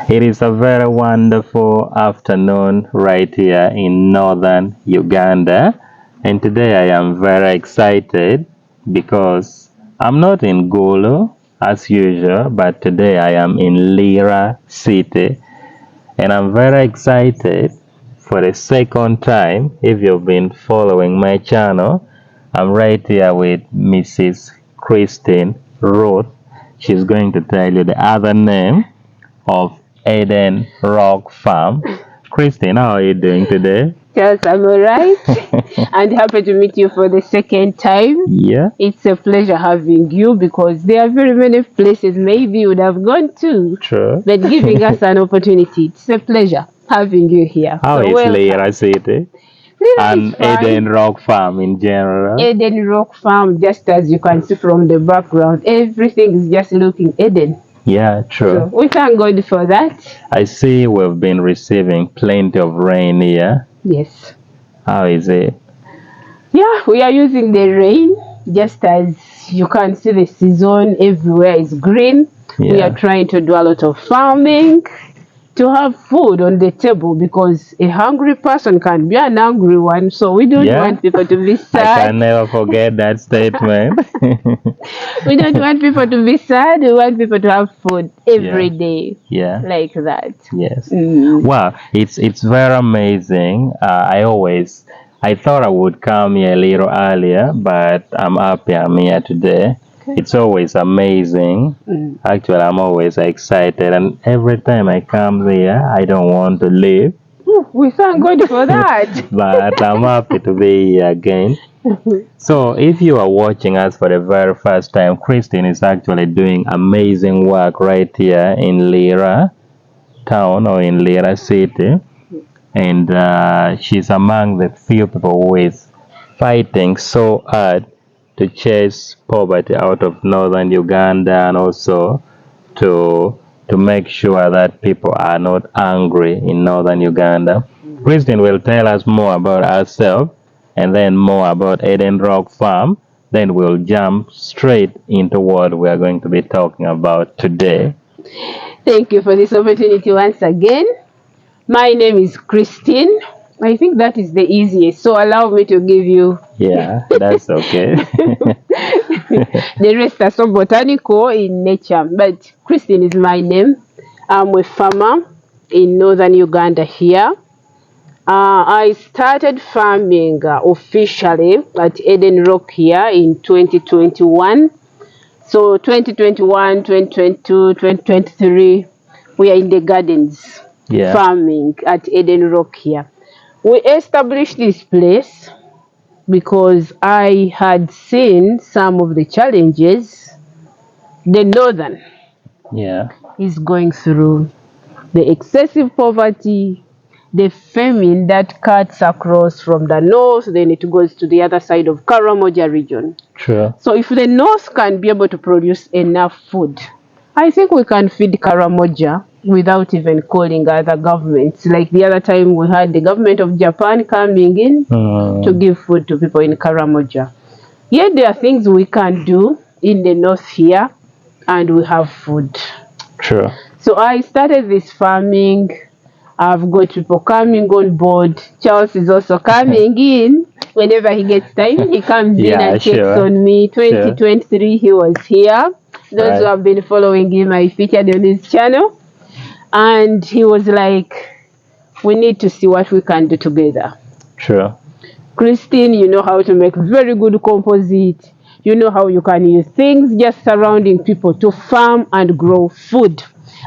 It is a very wonderful afternoon right here in northern Uganda, and today I am very excited because I'm not in Gulu as usual, but today I am in Lira City, and I'm very excited for the second time. If you've been following my channel, I'm right here with Mrs. Christine Ruth. She's going to tell you the other name of Eden Rock Farm. Christine, how are you doing today? Yes, I'm alright and happy to meet you for the second time. Yeah. It's a pleasure having you because there are very many places maybe you would have gone to. True. But giving us an opportunity, it's a pleasure having you here. How is welcome. Lira City? Lira And is fine. Eden Rock Farm in general? Eden Rock Farm, just as you can see from the background, everything is just looking Eden. Yeah, true. So we thank God for that. I see we've been receiving plenty of rain here. Yes. How is it? Yeah, we are using the rain. Just as you can see, the season everywhere is green. Yeah. We are trying to do a lot of farming to have food on the table because a hungry person can be an angry one. So we don't want people to be sad. I can never forget that statement. We don't want people to be sad. We want people to have food every day. Yeah. Like that. Yes. Mm. Wow, it's very amazing. I thought I would come here a little earlier, but I'm happy I'm here today. Okay. It's always amazing. Actually, I'm always excited, and every time I come here, I don't want to leave. We thank God for that. But I'm happy to be here again. So, if you are watching us for the very first time, Christine is actually doing amazing work right here in Lira town or in Lira City. And she's among the few people who is fighting so hard to chase poverty out of northern Uganda, and also to make sure that people are not hungry in northern Uganda. Christine will tell us more about herself and then more about Eden Rock Farm. Then we'll jump straight into what we are going to be talking about today. Thank you for this opportunity once again. My name is Christine. I think that is the easiest. So allow me to give you. Yeah, that's okay. The rest are so botanical in nature. But Christine is my name. I'm a farmer in northern Uganda here. I started farming officially at Eden Rock here in 2021. So 2021, 2022, 2023, we are in the gardens. Yeah. Farming at Eden Rock here. We established this place because I had seen some of the challenges the northern is going through. The excessive poverty, the famine that cuts across from the north, then it goes to the other side of Karamoja region. True. So if the north can be able to produce enough food, I think we can feed Karamoja without even calling other governments. Like the other time we had the government of Japan coming in to give food to people in Karamoja. Yet there are things we can do in the north here and we have food. True. So I started this farming. I've got people coming on board. Charles is also coming in. Whenever he gets time, he comes in and checks on me. 2023, he was here. Those who have been following him, I featured on his channel. And he was like, we need to see what we can do together. Sure. Christine, you know how to make very good composite. You know how you can use things just surrounding people to farm and grow food.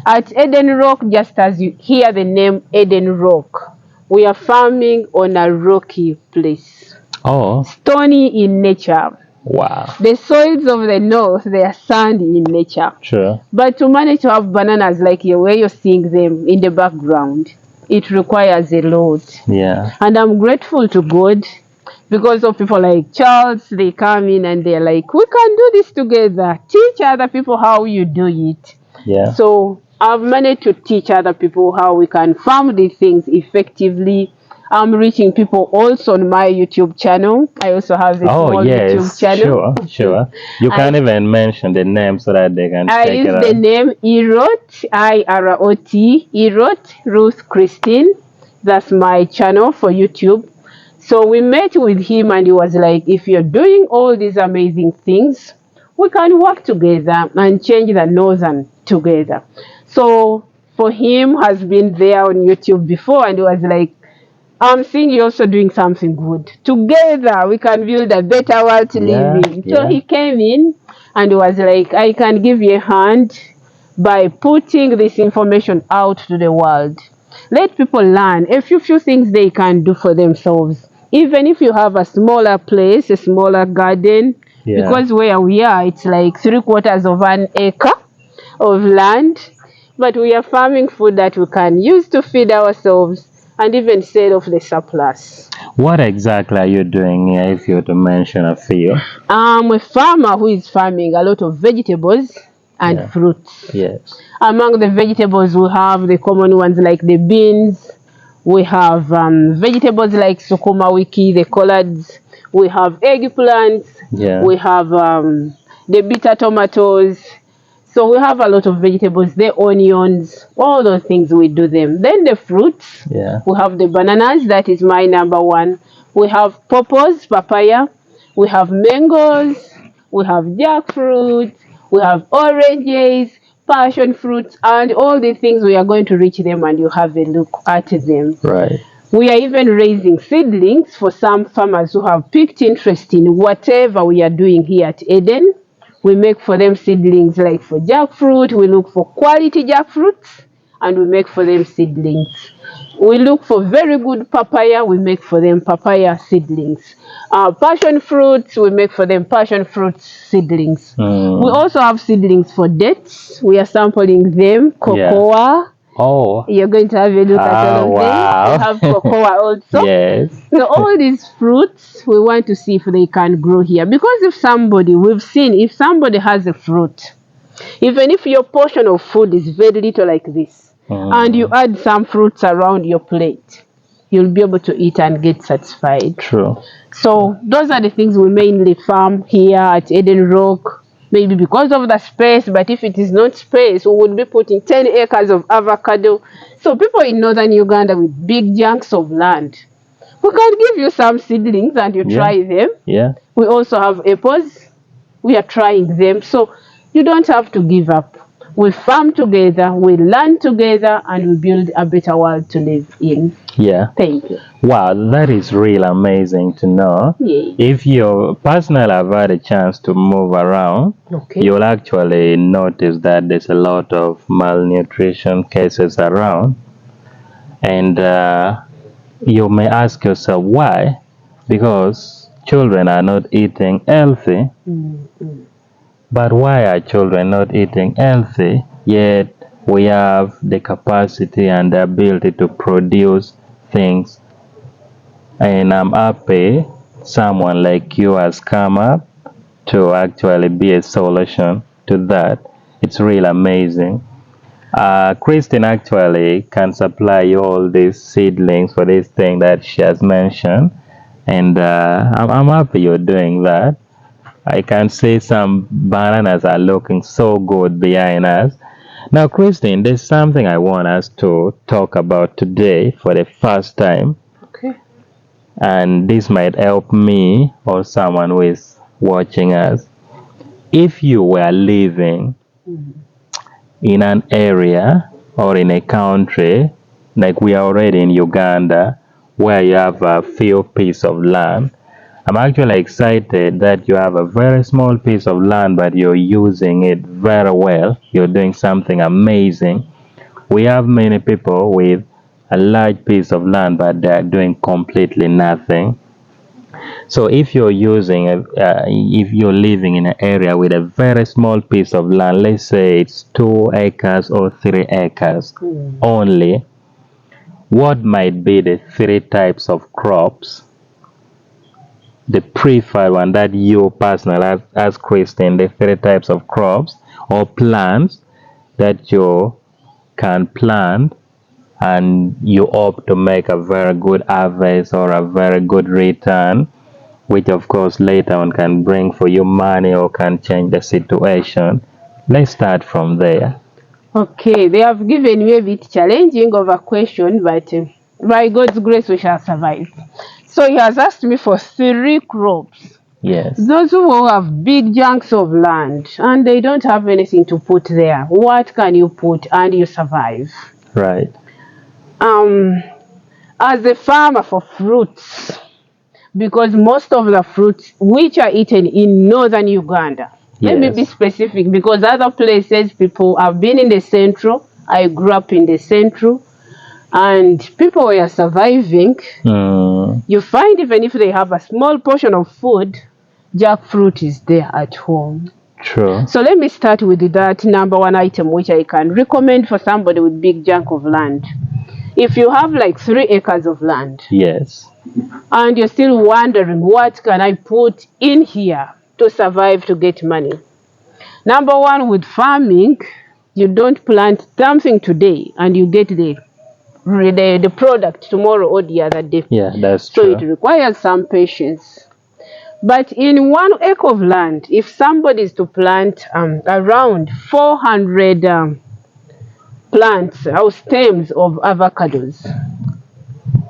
At Eden Rock, just as you hear the name Eden Rock, we are farming on a rocky place. Oh. Stony in nature. Wow. The soils of the north, they are sandy in nature. Sure. But to manage to have bananas like where you're seeing them in the background, it requires a lot. Yeah. And I'm grateful to God because of people like Charles. They come in and they're like, we can do this together. Teach other people how you do it. Yeah. So I've managed to teach other people how we can farm these things effectively I'm reaching people also on my YouTube channel. I also have a Oh, small YouTube yes, channel. sure. You I, can even mention the name so that they can I check use it the out. name Irot, IROT, Irot Ruth Christine. That's my channel for YouTube. So we met with him and he was like, if you're doing all these amazing things, we can work together and change the northern together. So for him has been there on YouTube before and he was like, I'm seeing you also doing something good. Together we can build a better world to live in. So Yeah. he came in and was like, I can give you a hand by putting this information out to the world. Let people learn a few things they can do for themselves. Even if you have a smaller place, a smaller garden, Yeah. because where we are, it's like 3/4 of an acre of land, but we are farming food that we can use to feed ourselves and even sell off the surplus. What exactly are you doing here, if you were to mention a few? I'm a farmer who is farming a lot of vegetables and Yeah. fruits. Yes. Among the vegetables, we have the common ones like the beans. We have vegetables like sukuma wiki, the collards. We have eggplants. Yeah. We have the bitter tomatoes. So we have a lot of vegetables, the onions, all those things we do them. Then the fruits, Yeah. we have the bananas, that is my number one. We have pawpaws, papaya. We have mangoes. We have jackfruit. We have oranges, passion fruits, and all the things we are going to reach them and you have a look at them. Right. We are even raising seedlings for some farmers who have picked interest in whatever we are doing here at Eden. We make for them seedlings like for jackfruit. We look for quality jackfruits and we make for them seedlings. We look for very good papaya. We make for them papaya seedlings. Passion fruits, we make for them passion fruit seedlings. We also have seedlings for dates. We are sampling them. Cocoa. Oh. You're going to have a look at all of wow. them. We have cocoa also. Yes. So all these fruits, we want to see if they can grow here. Because if somebody has a fruit, even if your portion of food is very little like this, and you add some fruits around your plate, you'll be able to eat and get satisfied. True. So those are the things we mainly farm here at Eden Rock. Maybe because of the space, but if it is not space, we would be putting 10 acres of avocado. So people in northern Uganda with big chunks of land, we can give you some seedlings and you try them. Yeah. We also have apples. We are trying them. So you don't have to give up. We farm together, we learn together, and we build a better world to live in. Yeah. Thank you. Wow, that is really amazing to know. Yeah. If you personally have had a chance to move around, Okay. you'll actually notice that there's a lot of malnutrition cases around. And you may ask yourself why? Because children are not eating healthy. But why are children not eating healthy, yet we have the capacity and the ability to produce things? And I'm happy someone like you has come up to actually be a solution to that. It's really amazing. Christine actually can supply you all these seedlings for this thing that she has mentioned, and I'm happy you're doing that. I can see some bananas are looking so good behind us. Now, Christine, there's something I want us to talk about today for the first time, Okay. and this might help me or someone who is watching us. If you were living in an area or in a country, like we are already in Uganda, where you have a few pieces of land, I'm actually excited that you have a very small piece of land, but you're using it very well. You're doing something amazing. We have many people with a large piece of land, but they're doing completely nothing. So if you're if you're living in an area with a very small piece of land, let's say it's 2 acres or 3 acres only, what might be the 3 types of crops, the preferred one that you personally as Christian, the 3 types of crops or plants that you can plant and you hope to make a very good harvest or a very good return, which of course later on can bring for you money or can change the situation. Let's start from there. Okay, they have given me a bit challenging of a question, but by God's grace we shall survive. So he has asked me for 3 crops. Yes. Those who have big chunks of land and they don't have anything to put there, what can you put and you survive? Right. As a farmer for fruits, because most of the fruits which are eaten in northern Uganda, let me be specific, because other places people have been in the central. I grew up in the central and people were surviving. You find even if they have a small portion of food, jackfruit is there at home. True. So let me start with that number 1 item which I can recommend for somebody with big chunk of land. If you have like 3 acres of land, Yes, and you're still wondering what can I put in here to survive, to get money. Number 1, with farming, you don't plant something today and you get the product tomorrow or the other day. yeah, that's so true. it requires some patience. But in 1 acre of land, if somebody is to plant around 400 plants or stems of avocados,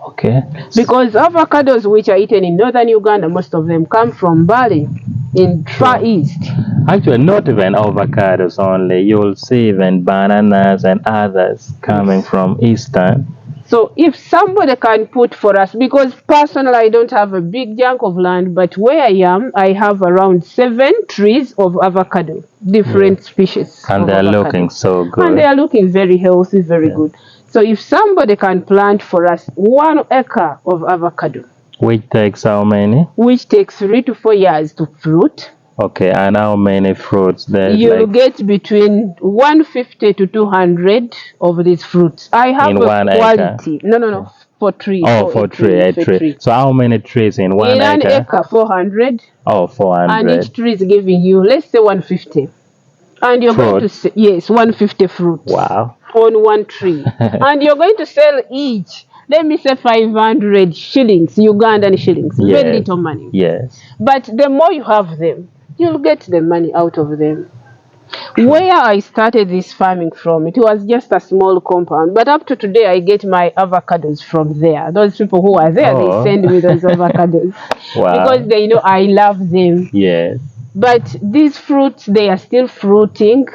Okay. because avocados which are eaten in northern Uganda, most of them come from Bali in far east. Actually, not even avocados only. You'll see even bananas and others coming from eastern. So if somebody can put for us, because personally I don't have a big chunk of land, but where I am, I have around 7 trees of avocado, different species. And they're avocado. looking so good. And they are looking very healthy, very good. So if somebody can plant for us 1 acre of avocado, Which takes how many? which takes 3 to 4 years to fruit, Okay, and how many fruits there's you'll like get between 150 to 200 of these fruits. I have in a 1 quality. acre? No. For trees. Oh, for a tree. So how many trees in 1 In acre? an acre, 400. Oh, 400. And each tree is giving you, let's say, 150. And you're going to say, yes, 150 fruits. Wow. On 1 tree. And you're going to sell each, let me say 500 shillings, Ugandan shillings. Yes. Very little money. Yes. But the more you have them, you'll get the money out of them. Where I started this farming from, it was just a small compound. But up to today, I get my avocados from there. Those people who are there, they send me those avocados. Wow. Because they know I love them. Yes. But these fruits, they are still fruiting.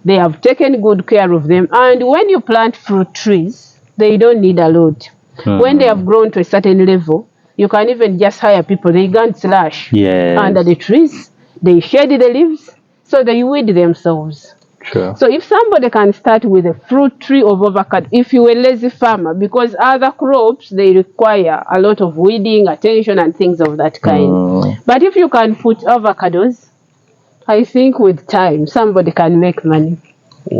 They have taken good care of them. And when you plant fruit trees, they don't need a lot. When they have grown to a certain level, you can even just hire people. They can't slash under the trees. They shade the leaves, so they weed themselves. True. So if somebody can start with a fruit tree of avocado, if you're a lazy farmer, because other crops, they require a lot of weeding, attention, and things of that kind. But if you can put avocados, I think with time, somebody can make money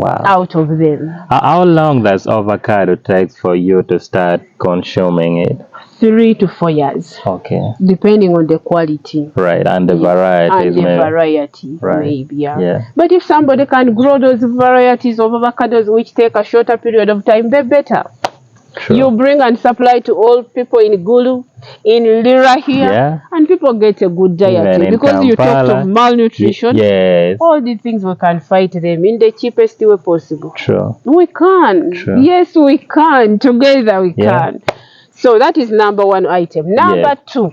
out of them. How long does avocado take for you to start consuming it? 3 to 4 years. Okay. Depending on the quality. Right, and the varieties. And the variety, right. maybe, yeah. But if somebody can grow those varieties of avocados which take a shorter period of time, the better. True. You bring and supply to all people in Gulu, in Lira here, and people get a good diet. Because Kampala, you talked of malnutrition, all these things we can fight them in the cheapest way possible. True. We can. True. Yes, we can. Together we can. So that is number 1 item. Number 2,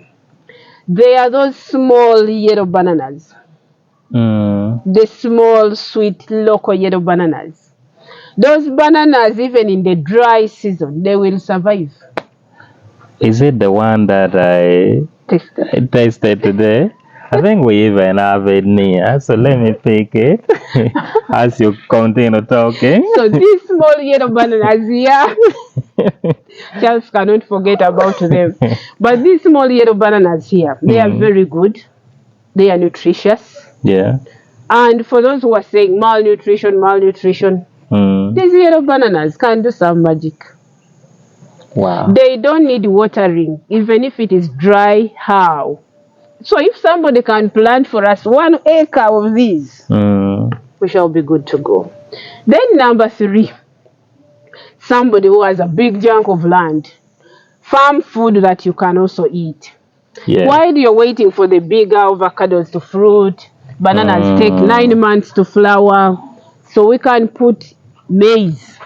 there are those small yellow bananas. The small, sweet, local yellow bananas. Those bananas, even in the dry season, they will survive. Is it the one that I tasted today? I think we even have it near, so let me pick it as you continue talking. So these small yellow bananas, Charles cannot forget about them. But these small yellow bananas here, they are very good. They are nutritious. Yeah. And for those who are saying malnutrition, these yellow bananas can do some magic. Wow. They don't need watering, even if it is dry. How? So if somebody can plant for us 1 acre of these, we shall be good to go. Then number 3, somebody who has a big chunk of land, farm food that you can also eat. Yeah. While you're waiting for the bigger avocados to fruit, bananas take 9 months to flower. So we can put maize.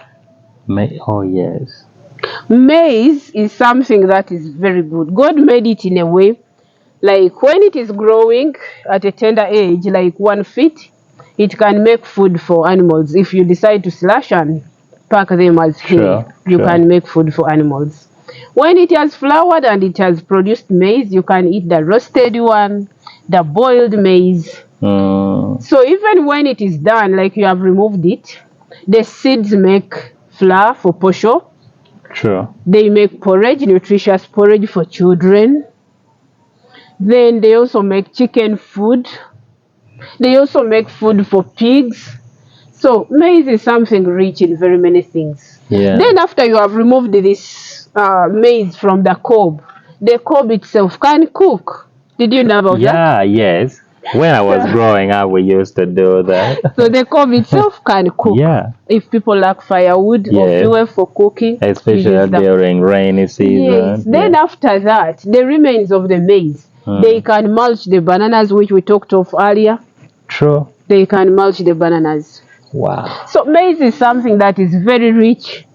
Oh, yes. Maize is something that is very good. God made it in a way, like when it is growing at a tender age, like 1 feet, it can make food for animals. If you decide to slash and pack them as hay, you can make food for animals. When it has flowered and it has produced maize, you can eat the roasted one, the boiled maize. So even when it is done, like you have removed it, the seeds make flour for posho. They make porridge, nutritious porridge for children. Then they also make chicken food. They also make food for pigs. So maize is something rich in very many things. Yeah. Then after you have removed this maize from the cob itself can cook. Did you know about that? Yes. When I was growing up, we used to do that. So the cob itself can cook. Yeah. If people lack firewood or fuel for cooking. Especially during rainy season. Yes. Then after that, the remains of the maize, they can mulch the bananas, which we talked of earlier. True. They can mulch the bananas. Wow. So maize is something that is very rich.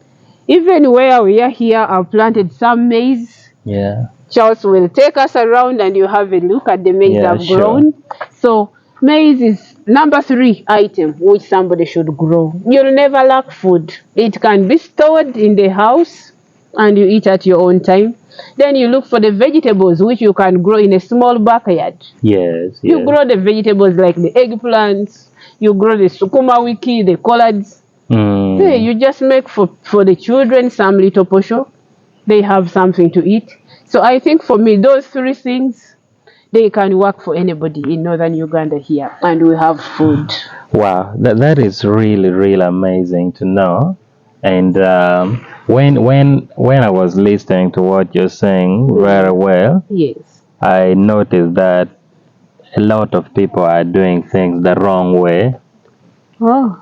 Even where we are here, I've planted some maize. Yeah. Charles will take us around and you have a look at the maize I've grown. So maize is number 3 item which somebody should grow. You'll never lack food. It can be stored in the house and you eat at your own time. Then you look for the vegetables which you can grow in a small backyard. Yes. You grow the vegetables like the eggplants, you grow the sukuma wiki, the collards. Hey, you just make for the children some little posho. They have something to eat. So I think for me, those 3 things, they can work for anybody in northern Uganda here, and we have food. Wow, that is really, really amazing to know. And when I was listening to what you're saying very well, yes, I noticed that a lot of people are doing things the wrong way. Oh.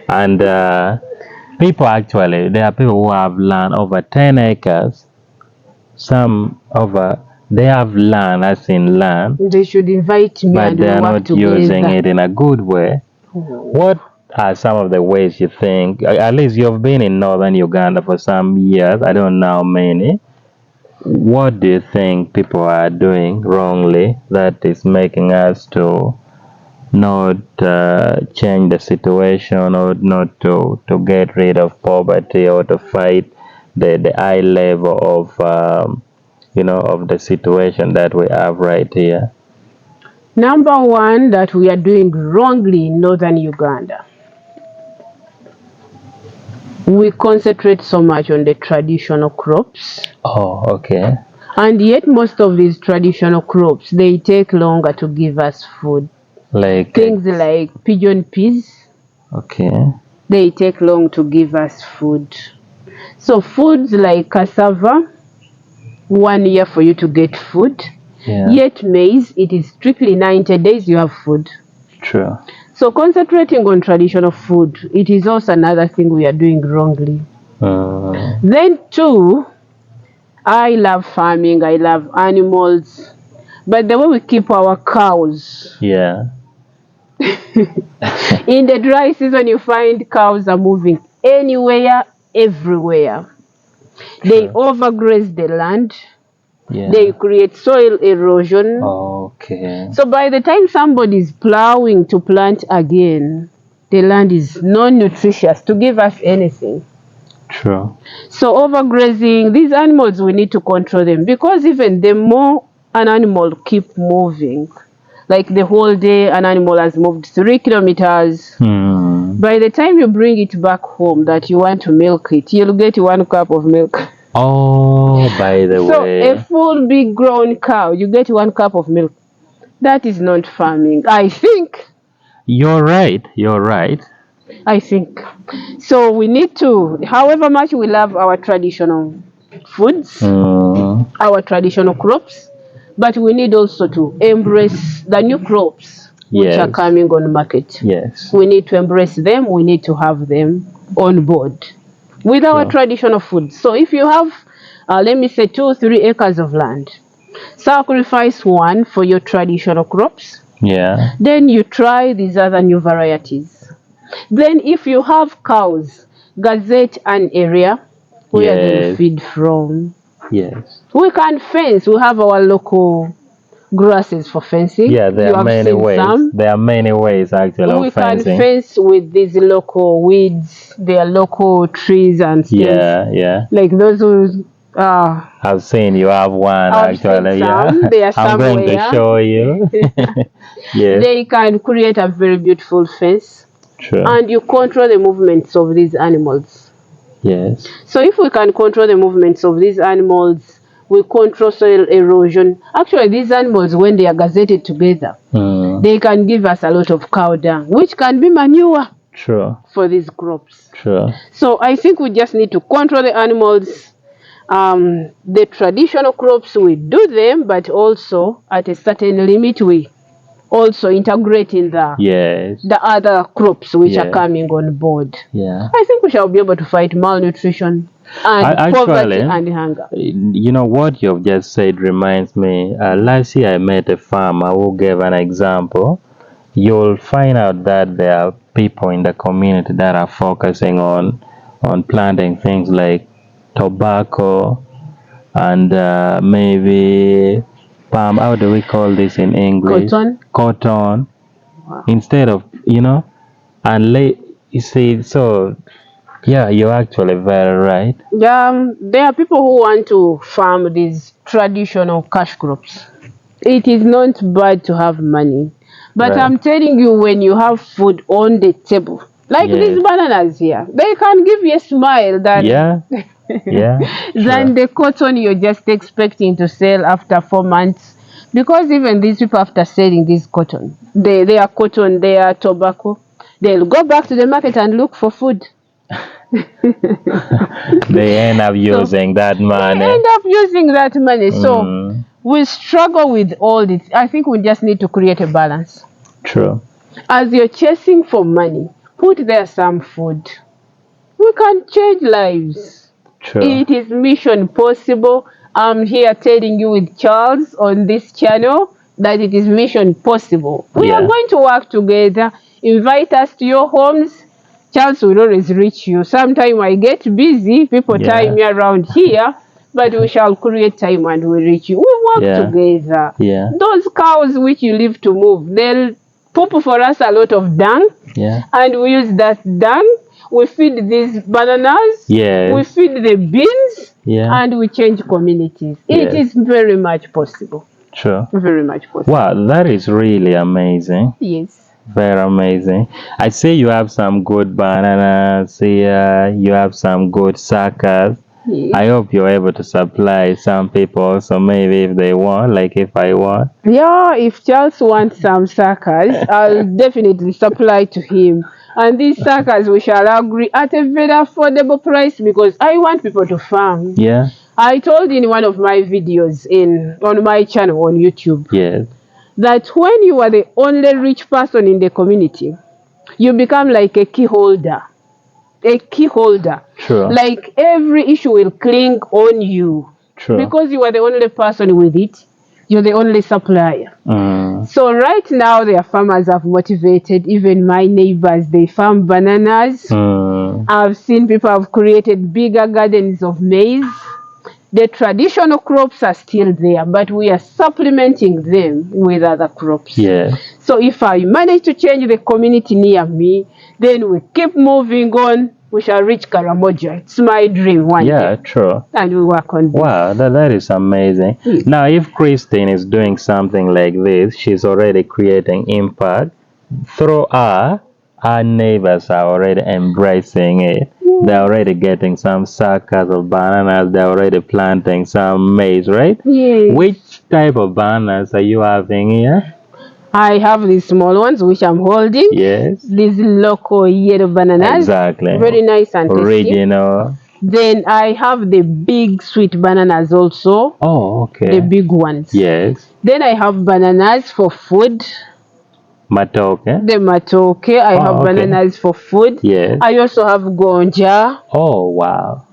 And there are people who have land over 10 acres. They have land, as in land. They should invite me, but they are not using it in a good way. What are some of the ways you think, at least you've been in northern Uganda for some years, I don't know how many, what do you think people are doing wrongly that is making us to not change the situation, or not to get rid of poverty, or to fight the high level of of the situation that we have right here? Number 1 that we are doing wrongly in northern Uganda, we concentrate so much on the traditional crops. Oh, okay. And yet most of these traditional crops, they take longer to give us food. Like things like pigeon peas. Okay. They take long to give us food. So foods like cassava, 1 year for you to get food. Yeah. Yet maize, it is strictly 90 days you have food. True. So concentrating on traditional food, it is also another thing we are doing wrongly. Then 2, I love farming, I love animals, but the way we keep our cows. Yeah. In the dry season, you find cows are moving anywhere, everywhere. They overgraze the land. Yeah. They create soil erosion. Okay. So by the time somebody is plowing to plant again, the land is non-nutritious to give us anything. True. So overgrazing, these animals, we need to control them, because even the more an animal keep moving, like the whole day an animal has moved 3 kilometers, by the time you bring it back home that you want to milk it, you'll get 1 cup of milk. Oh, by the way. So a full big grown cow, you get 1 cup of milk. That is not farming, I think. You're right. I think. So we need to, however much we love our traditional foods, our traditional crops, but we need also to embrace the new crops which are coming on the market. Yes. We need to embrace them. We need to have them on board. with our Sure. traditional food. So if you have, let me say, 2-3 acres of land, sacrifice one for your traditional crops. Yeah. Then you try these other new varieties. Then if you have cows, gazette an area where they'll Yes. feed from. Yes. We can fence. We have our local grasses for fencing. Yeah, there You are have many seen ways. some. There are many ways actually We of can fencing. fence with these local weeds, their local trees and stems. Yeah, yeah. Like those who I've seen you have one I've seen actually. some. Yeah. They are I'm going to somewhere. show you. Yes. They can create a very beautiful fence, True. and you control the movements of these animals. Yes. So if we can control the movements of these animals, we control soil erosion. Actually, these animals, when they are gazetted together, they can give us a lot of cow dung, which can be manure True. for these crops. True. So I think we just need to control the animals. The traditional crops, we do them, but also at a certain limit, we also integrate in Yes. the other crops which Yeah. are coming on board. Yeah. I think we shall be able to fight malnutrition and poverty and hunger. You know what you've just said reminds me. Last year I met a farmer who gave an example. You'll find out that there are people in the community that are focusing on planting things like tobacco and maybe palm. How do we call this in English? Cotton. Cotton. Wow. Instead of and you see, so yeah, you're actually very right. There are people who want to farm these traditional cash crops. It is not bad to have money, but Right. I'm telling you, when you have food on the table, like Yes. these bananas here, they can give you a smile than Yeah. Yeah. than Sure. the cotton you're just expecting to sell after 4 months. Because even these people, after selling this cotton, they are cotton, they are tobacco, they'll go back to the market and look for food. They end up using that They money. end up using that money. So Mm, we struggle with all this. I think we just need to create a balance. true. As you're chasing for money, put there some food. We can change lives. True. It is mission possible. I'm here telling you with Charles on this channel that it is mission possible. We are Yeah. going to work together. Invite us to your homes. Charles will always reach you. Sometimes I get busy. People Yeah. tie me around here. But we shall create time and we reach you. We work Yeah. together. Yeah. Those cows which you leave to move, they'll poop for us a lot of dung. Yeah. And we use that dung. We feed these bananas. Yes. We feed the beans. Yeah. And we change communities. Yes. It is very much possible. True. Very much possible. Wow, that is really amazing. Yes. Very amazing. I see you have some good bananas here. You have some good suckers. Yes. I hope you're able to supply some people. So maybe if they want, like if I want. Yeah, if Charles wants some suckers, I'll definitely supply to him. And these suckers, we shall agree at a very affordable price because I want people to farm. Yeah. I told in one of my videos on my channel on YouTube Yes. that when you are the only rich person in the community, you become like a key holder. A key holder. True. Like every issue will cling on you. True. Because you are the only person with it. You're the only supplier. So right now, their farmers have motivated. Even my neighbors, they farm bananas. I've seen people have created bigger gardens of maize. The traditional crops are still there, but we are supplementing them with other crops. Yeah. So if I manage to change the community near me, then we keep moving on. We shall reach Karamoja. It's my dream one Yeah, day. true. And we work on this. Wow, that is amazing. Now, if Christine is doing something like this, she's already creating impact. Through her neighbors are already embracing it. They're already getting some suckers of bananas. They're already planting some maize, right? Yes. Which type of bananas are you having here? I have these small ones which I'm holding. Yes. These local yellow bananas. Exactly. Very nice and tasty. Original. Then I have the big sweet bananas also. Oh, okay. The big ones. Yes. Then I have bananas for food. Matoke. The matoke. I have Okay. bananas for food. Yes. I also have gonja. Oh, wow.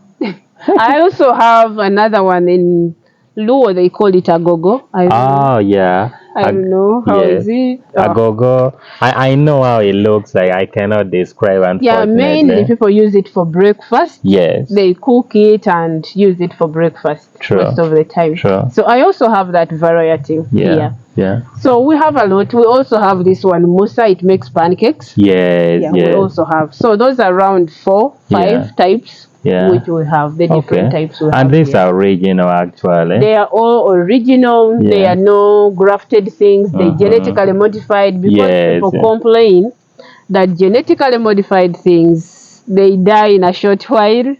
I also have another one in Luo. They call it agogo. Oh, yeah. I don't know how is it. Agogo. I know how it looks like. I cannot describe, Yeah, unfortunately. mainly people use it for breakfast. Yes. They cook it and use it for breakfast True. most of the time. True. So I also have that variety here. Yeah. So we have a lot. We also have this one, Musa. It makes pancakes. Yes. Yeah, yes. we also have. So those are around 4, 5 Yeah. types, Yeah. which we have, the different types we have. And these here. are original, actually. They are all original. Yeah. They are no grafted things. They genetically modified, because Yes, people yeah. complain that genetically modified things, they die in a short while.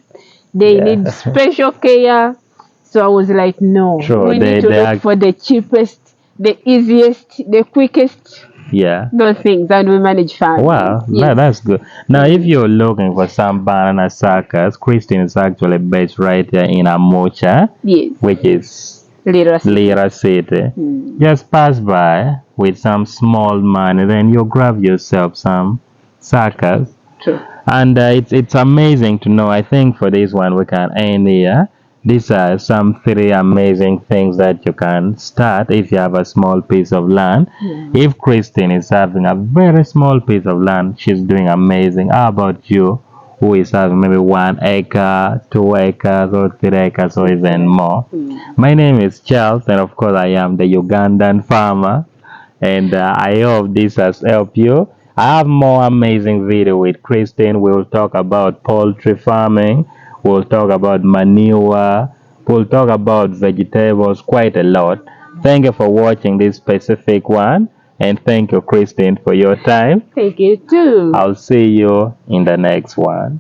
They Yeah. need special care. So I was like, no, True, we need to look for the cheapest, the easiest, the quickest, Yeah. those things, and we manage fast. Wow, Yes. that's good. Now, if you're looking for some banana suckers, Christine is actually based right here in Amocha, Yes. which is Literacy. Lira City. Just pass by with some small money, then you grab yourself some suckers. True. And it's amazing to know. I think for this one we can end here. These are some 3 amazing things that you can start if you have a small piece of land. If Christine is having a very small piece of land, she's doing amazing. How about you, who is having maybe 1 acre, 2 acres, or 3 acres, or even more? My name is Charles, and of course I am the Ugandan farmer. And I hope this has helped you. I have more amazing video with Christine. We'll talk about poultry farming. We'll talk about manure. We'll talk about vegetables, quite a lot. Thank you for watching this specific one. And thank you, Christine, for your time. Thank you too. I'll see you in the next one.